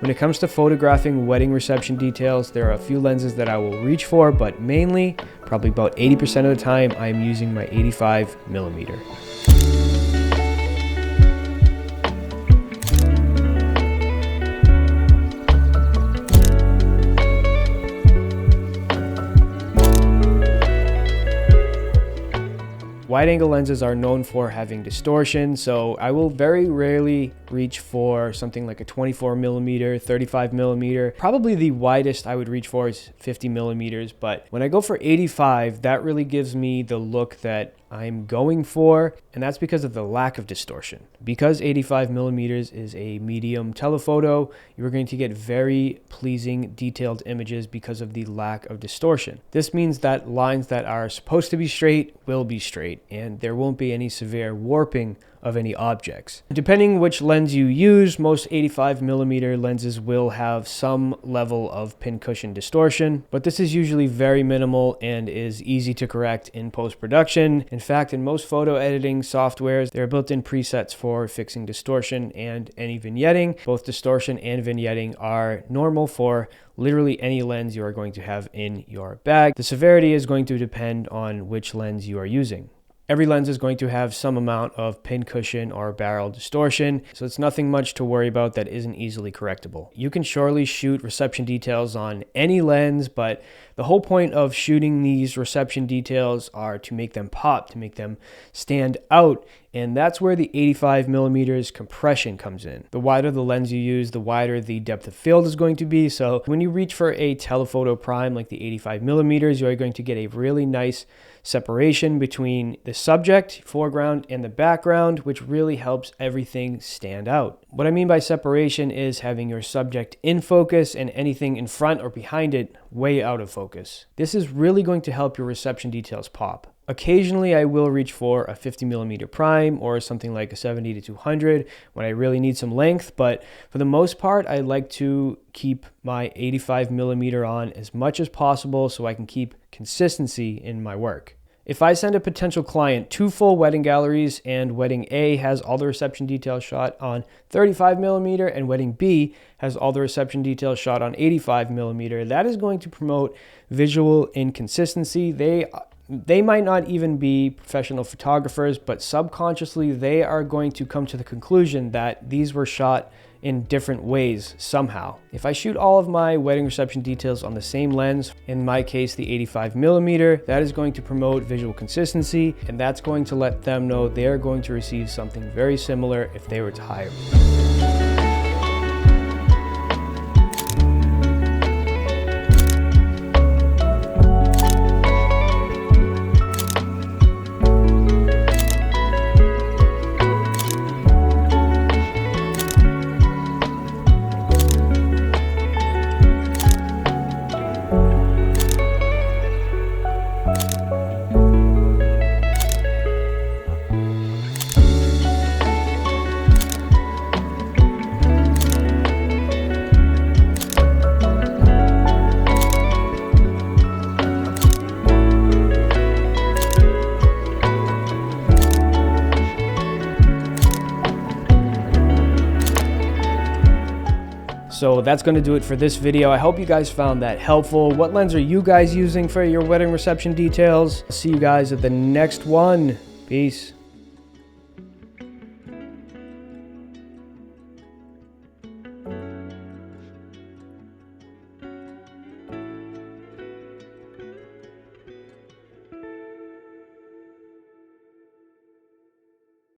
When it comes to photographing wedding reception details, there are a few lenses that I will reach for, but mainly, probably about 80% of the time, I am using my 85mm. Wide-angle lenses are known for having distortion, so I will very rarely reach for something like a 24mm, 35mm. Probably the widest I would reach for is 50mm, but when I go for 85, that really gives me the look that I'm going for, and that's because of the lack of distortion. Because 85mm is a medium telephoto, you're going to get very pleasing detailed images because of the lack of distortion. This means that lines that are supposed to be straight will be straight, and there won't be any severe warping of any objects. Depending which lens you use, most 85mm lenses will have some level of pincushion distortion, but this is usually very minimal and is easy to correct in post-production. In fact, in most photo editing softwares, there are built-in presets for fixing distortion and any vignetting. Both distortion and vignetting are normal for literally any lens you are going to have in your bag. The severity is going to depend on which lens you are using. Every lens is going to have some amount of pincushion or barrel distortion, so it's nothing much to worry about that isn't easily correctable. You can surely shoot reception details on any lens, but the whole point of shooting these reception details are to make them pop, to make them stand out, and that's where the 85mm compression comes in. The wider the lens you use, the wider the depth of field is going to be, so when you reach for a telephoto prime like the 85mm, you are going to get a really nice separation between the subject, foreground, and the background, which really helps everything stand out. What I mean by separation is having your subject in focus and anything in front or behind it way out of focus. This is really going to help your reception details pop. Occasionally, I will reach for a 50mm prime or something like a 70-200 when I really need some length, but for the most part, I like to keep my 85mm on as much as possible so I can keep consistency in my work. If I send a potential client 2 full wedding galleries and wedding A has all the reception details shot on 35mm and wedding B has all the reception details shot on 85mm, that is going to promote visual inconsistency. They might not even be professional photographers, but subconsciously they are going to come to the conclusion that these were shot in different ways somehow. If I shoot all of my wedding reception details on the same lens, in my case the 85mm, that is going to promote visual consistency, and that's going to let them know they are going to receive something very similar if they were to hire me. So that's going to do it for this video. I hope you guys found that helpful. What lens are you guys using for your wedding reception details? See you guys at the next one. Peace.